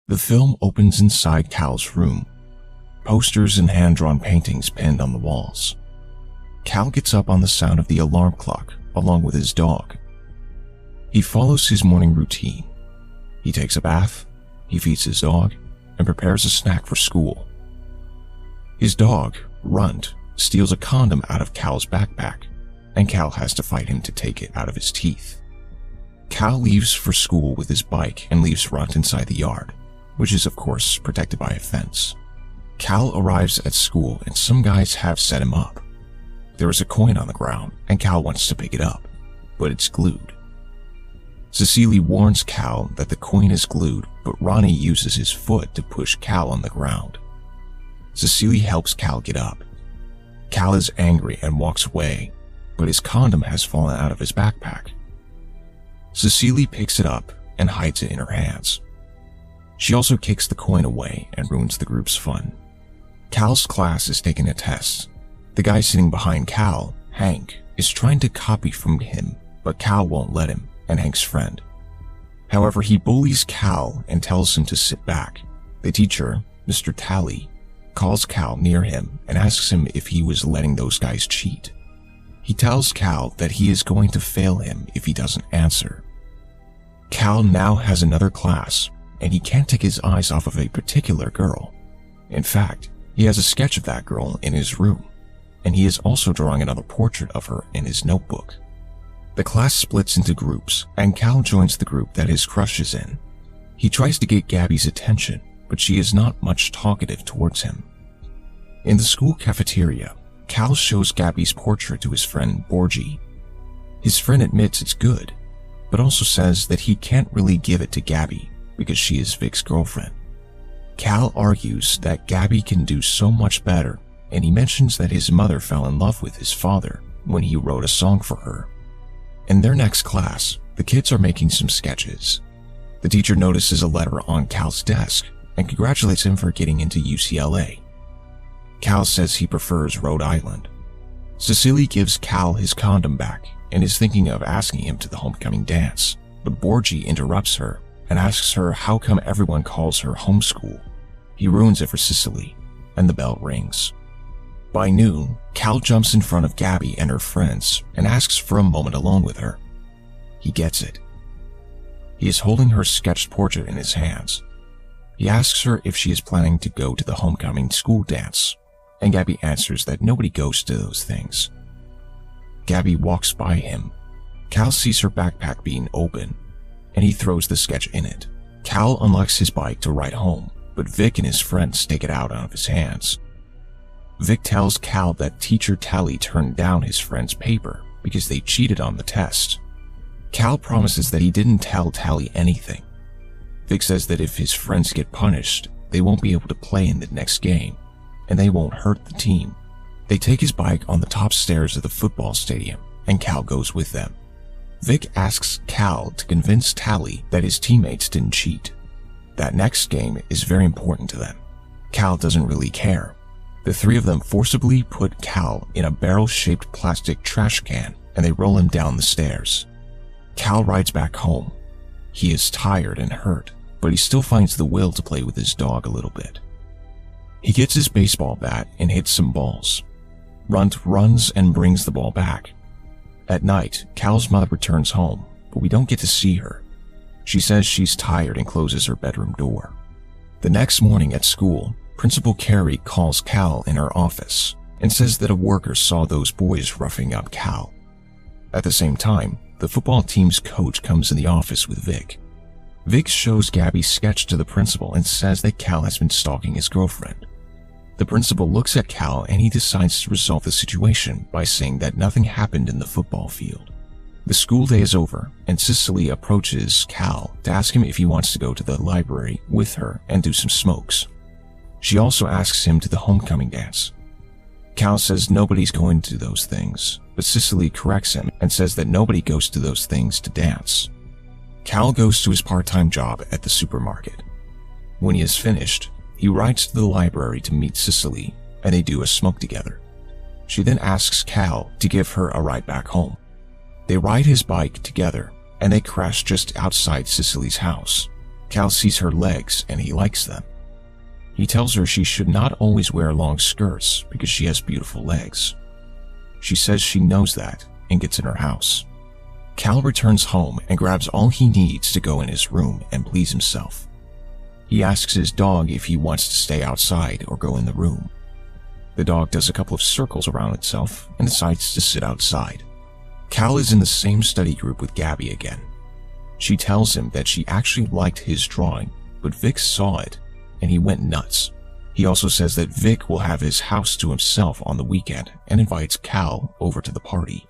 The film opens inside Cal's room. Posters and hand-drawn paintings pinned on the walls. Cal gets up on the sound of the alarm clock along with his dog. He follows his morning routine. He takes a bath, he feeds his dog, and prepares a snack for school. His dog, Runt, steals a condom out of Cal's backpack, and Cal has to fight him to take it out of his teeth. Cal leaves for school with his bike and leaves Runt inside the yard, which is of course protected by a fence. Cal arrives at school and some guys have set him up. There is a coin on the ground and Cal wants to pick it up, but it's glued. Cecily warns Cal that the coin is glued, but Ronnie uses his foot to push Cal on the ground. Cecily helps Cal get up. Cal is angry and walks away, but his condom has fallen out of his backpack. Cecily picks it up and hides it in her hands. She also kicks the coin away and ruins the group's fun. Cal's class is taking a test. The guy sitting behind Cal, Hank, is trying to copy from him, but Cal won't let him, and Hank's friend. However, he bullies Cal and tells him to sit back. The teacher, Mr. Talley, calls Cal near him and asks him if he was letting those guys cheat. He tells Cal that he is going to fail him if he doesn't answer. Cal now has another class, and he can't take his eyes off of a particular girl. In fact, he has a sketch of that girl in his room, and he is also drawing another portrait of her in his notebook. The class splits into groups, and Cal joins the group that his crush is in. He tries to get Gabby's attention, but she is not much talkative towards him. In the school cafeteria, Cal shows Gabby's portrait to his friend Borgie. His friend admits it's good, but also says that he can't really give it to Gabby because she is Vic's girlfriend. Cal argues that Gabby can do so much better, and he mentions that his mother fell in love with his father when he wrote a song for her. In their next class, the kids are making some sketches. The teacher notices a letter on Cal's desk and congratulates him for getting into UCLA. Cal says he prefers Rhode Island. Cecily gives Cal his condom back and is thinking of asking him to the homecoming dance, but Borgie interrupts her and asks her how come everyone calls her homeschool. He ruins it for Cecily, and the bell rings. By noon, Cal jumps in front of Gabby and her friends and asks for a moment alone with her. He gets it. He is holding her sketched portrait in his hands. He asks her if she is planning to go to the homecoming school dance, and Gabby answers that nobody goes to those things. Gabby walks by him. Cal sees her backpack being open, and he throws the sketch in it. Cal unlocks his bike to ride home, but Vic and his friends take it out of his hands. Vic tells Cal that teacher Talley turned down his friend's paper because they cheated on the test. Cal promises that he didn't tell Talley anything. Vic says that if his friends get punished, they won't be able to play in the next game, and they won't hurt the team. They take his bike on the top stairs of the football stadium, and Cal goes with them. Vic asks Cal to convince Talley that his teammates didn't cheat. That next game is very important to them. Cal doesn't really care. The three of them forcibly put Cal in a barrel-shaped plastic trash can, and they roll him down the stairs. Cal rides back home. He is tired and hurt, but he still finds the will to play with his dog a little bit. He gets his baseball bat and hits some balls. Runt runs and brings the ball back. At night, Cal's mother returns home, but we don't get to see her. She says she's tired and closes her bedroom door. The next morning at school, Principal Carey calls Cal in her office and says that a worker saw those boys roughing up Cal. At the same time, the football team's coach comes in the office with Vic. Vic shows Gabby's sketch to the principal and says that Cal has been stalking his girlfriend. The principal looks at Cal and he decides to resolve the situation by saying that nothing happened in the football field. The school day is over and Cecily approaches Cal to ask him if he wants to go to the library with her and do some smokes. She also asks him to the homecoming dance. Cal says nobody's going to those things, but Cecily corrects him and says that nobody goes to those things to dance. Cal goes to his part-time job at the supermarket. When he is finished, he rides to the library to meet Cecily, and they do a smoke together. She then asks Cal to give her a ride back home. They ride his bike together, and they crash just outside Cecily's house. Cal sees her legs and he likes them. He tells her she should not always wear long skirts because she has beautiful legs. She says she knows that and gets in her house. Cal returns home and grabs all he needs to go in his room and please himself. He asks his dog if he wants to stay outside or go in the room. The dog does a couple of circles around itself and decides to sit outside. Cal is in the same study group with Gabby again. She tells him that she actually liked his drawing, but Vic saw it and he went nuts. He also says that Vic will have his house to himself on the weekend and invites Cal over to the party.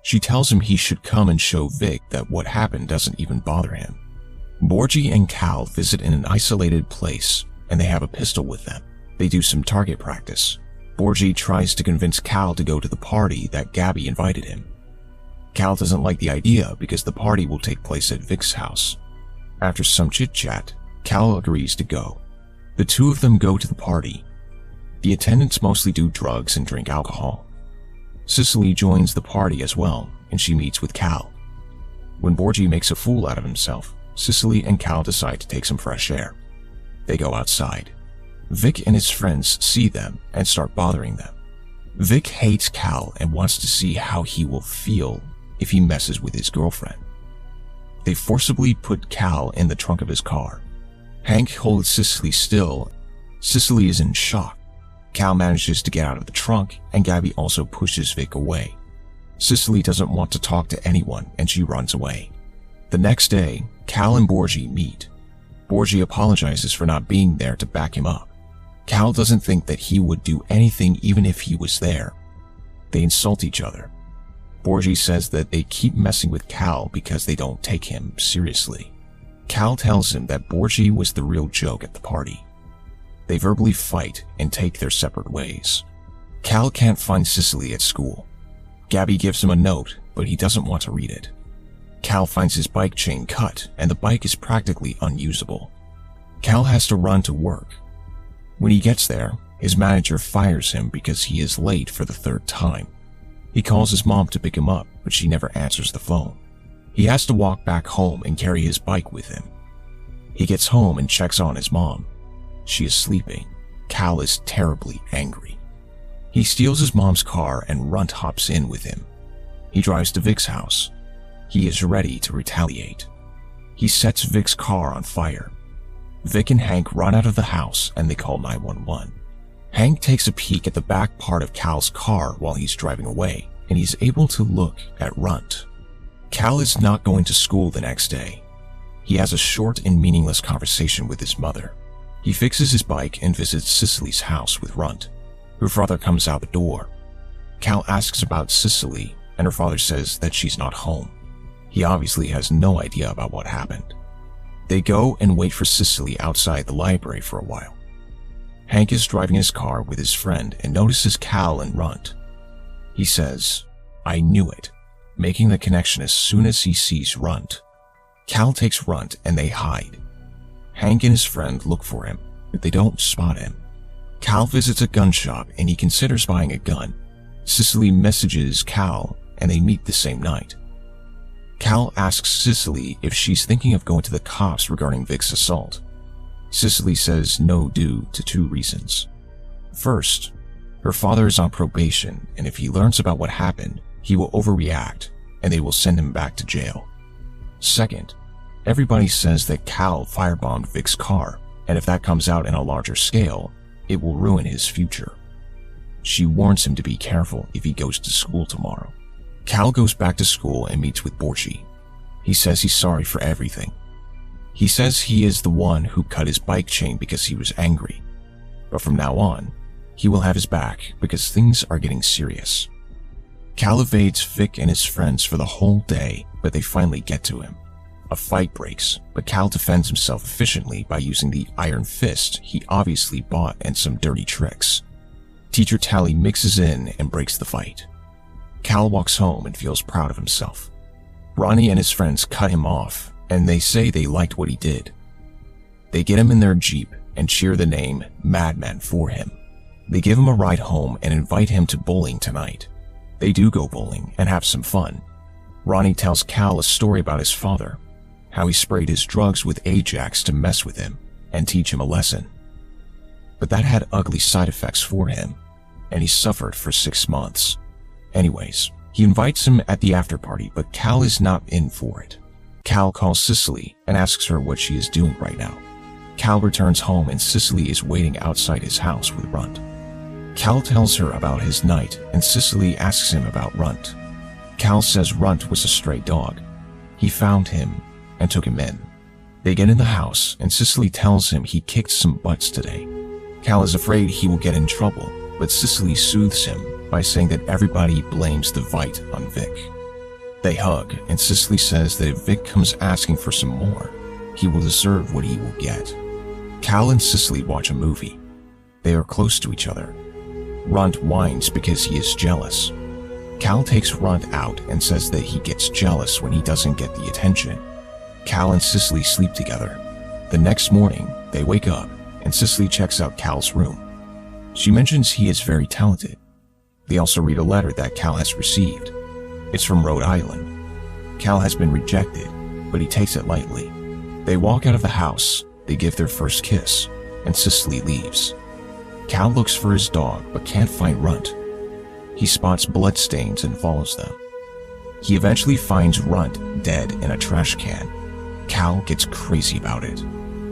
She tells him he should come and show Vic that what happened doesn't even bother him. Boyce and Cal visit in an isolated place and they have a pistol with them. They do some target practice. Boyce tries to convince Cal to go to the party that Gabby invited him. Cal doesn't like the idea because the party will take place at Vic's house. After some chit-chat, Cal agrees to go. The two of them go to the party. The attendants mostly do drugs and drink alcohol. Cicely joins the party as well, and she meets with Cal. When Boyce makes a fool out of himself, Cicely and Cal decide to take some fresh air. They go outside. Vic and his friends see them and start bothering them. Vic hates Cal and wants to see how he will feel if he messes with his girlfriend. They forcibly put Cal in the trunk of his car. Hank holds Cicely still. Cicely is in shock. Cal manages to get out of the trunk, and Gabby also pushes Vic away. Cicely doesn't want to talk to anyone, and she runs away. The next day, Cal and Boyce meet. Boyce apologizes for not being there to back him up. Cal doesn't think that he would do anything even if he was there. They insult each other. Boyce says that they keep messing with Cal because they don't take him seriously. Cal tells him that Boyce was the real joke at the party. They verbally fight and take their separate ways. Cal can't find Cicely at school. Gabby gives him a note, but he doesn't want to read it. Cal finds his bike chain cut, and the bike is practically unusable. Cal has to run to work. When he gets there, his manager fires him because he is late for the third time. He calls his mom to pick him up, but she never answers the phone. He has to walk back home and carry his bike with him. He gets home and checks on his mom. She is sleeping. Cal is terribly angry. He steals his mom's car and Runt hops in with him. He drives to Vic's house. He is ready to retaliate. He sets Vic's car on fire. Vic and Hank run out of the house and they call 911. Hank takes a peek at the back part of Cal's car while he's driving away, and he's able to look at Runt. Cal is not going to school the next day. He has a short and meaningless conversation with his mother. He fixes his bike and visits Cicely's house with Runt. Her father comes out the door. Cal asks about Cicely, and her father says that she's not home. He obviously has no idea about what happened. They go and wait for Cicely outside the library for a while. Hank is driving his car with his friend and notices Cal and Runt. He says, "I knew it," making the connection as soon as he sees Runt. Cal takes Runt and they hide. Hank and his friend look for him, but they don't spot him. Cal visits a gun shop and he considers buying a gun. Cicely messages Cal and they meet the same night. Cal asks Cicely if she's thinking of going to the cops regarding Vic's assault. Cicely says no due to two reasons. First, her father is on probation, and if he learns about what happened, he will overreact and they will send him back to jail. Second, everybody says that Cal firebombed Vic's car, and if that comes out in a larger scale, it will ruin his future. She warns him to be careful if he goes to school tomorrow. Cal goes back to school and meets with Boyce. He says he's sorry for everything. He says he is the one who cut his bike chain because he was angry. But from now on, he will have his back because things are getting serious. Cal evades Vic and his friends for the whole day, but they finally get to him. A fight breaks, but Cal defends himself efficiently by using the iron fist he obviously bought and some dirty tricks. Teacher Tally mixes in and breaks the fight. Cal walks home and feels proud of himself. Ronnie and his friends cut him off, and they say they liked what he did. They get him in their Jeep and cheer the name Madman for him. They give him a ride home and invite him to bowling tonight. They do go bowling and have some fun. Ronnie tells Cal a story about his father. how he sprayed his drugs with Ajax to mess with him and teach him a lesson. But that had ugly side effects for him, and he suffered for 6 months. Anyways, he invites him at the after party, but Cal is not in for it. Cal calls Cicely and asks her what she is doing right now. Cal returns home and Cicely is waiting outside his house with Runt. Cal tells her about his night and Cicely asks him about Runt. Cal says Runt was a stray dog. He found him and took him in. They get in the house and Cicely tells him he kicked some butts today. Cal is afraid he will get in trouble, but Cicely soothes him by saying that everybody blames the fight on Vic. They hug, and Cicely says that if Vic comes asking for some more, he will deserve what he will get. Cal and Cicely watch a movie. They are close to each other. Runt whines because he is jealous. Cal takes Runt out and says that he gets jealous when he doesn't get the attention. Cal and Cicely sleep together. The next morning, they wake up, and Cicely checks out Cal's room. She mentions he is very talented. They also read a letter that Cal has received. It's from Rhode Island. Cal has been rejected, but he takes it lightly. They walk out of the house, they give their first kiss, and Cicely leaves. Cal looks for his dog but can't find Runt. He spots bloodstains and follows them. He eventually finds Runt dead in a trash can. Cal gets crazy about it.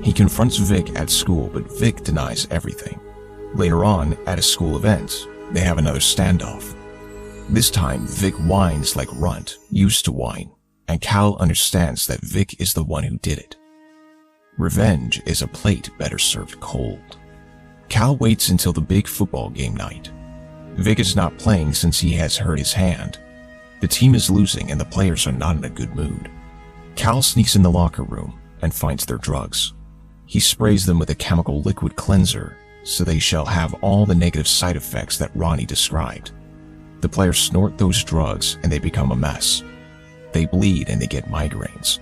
He confronts Vic at school, but Vic denies everything. Later on, at a school event, they have another standoff. This time, Vic whines like Runt used to whine, and Cal understands that Vic is the one who did it. Revenge is a plate better served cold. Cal waits until the big football game night. Vic is not playing since he has hurt his hand. The team is losing and the players are not in a good mood. Cal sneaks in the locker room and finds their drugs. He sprays them with a chemical liquid cleanser so they shall have all the negative side effects that Ronnie described. The players snort those drugs and they become a mess. They bleed and they get migraines.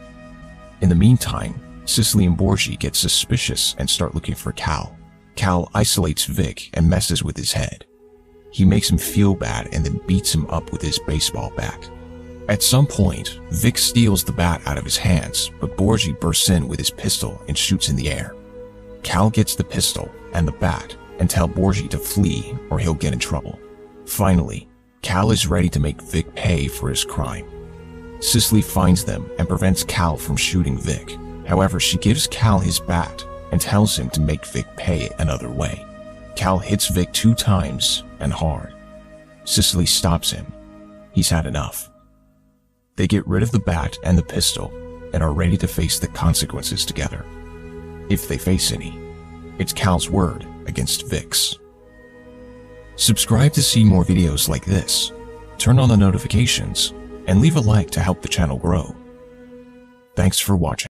In the meantime, Cicely and Boyce get suspicious and start looking for Cal. Cal isolates Vic and messes with his head. He makes him feel bad and then beats him up with his baseball bat. At some point, Vic steals the bat out of his hands, but Boyce bursts in with his pistol and shoots in the air. Cal gets the pistol and the bat and tells Boyce to flee or he'll get in trouble. Finally, Cal is ready to make Vic pay for his crime. Cicely finds them and prevents Cal from shooting Vic. However, she gives Cal his bat and tells him to make Vic pay another way. Cal hits Vic 2 times and hard. Cicely stops him. He's had enough. They get rid of the bat and the pistol and are ready to face the consequences together. If they face any, it's Cal's word against Vic's. Subscribe to see more videos like this, turn on the notifications, and leave a like to help the channel grow. Thanks for watching.